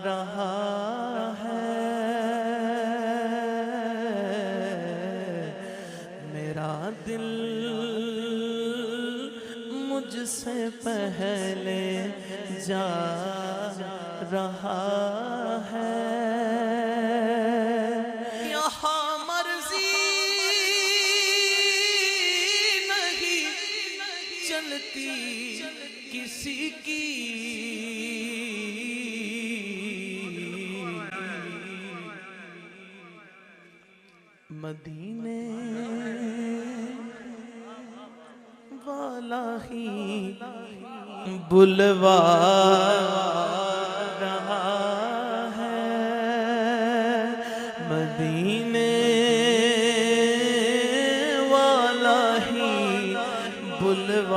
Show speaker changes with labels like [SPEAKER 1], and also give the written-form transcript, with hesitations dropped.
[SPEAKER 1] رہا ہے میرا دل مجھ سے پہلے جا رہا ہے یہاں مرضی نہیں چلتی کسی کی مدینے والا ہی بلوا رہا ہے مدینے والا ہی بلوا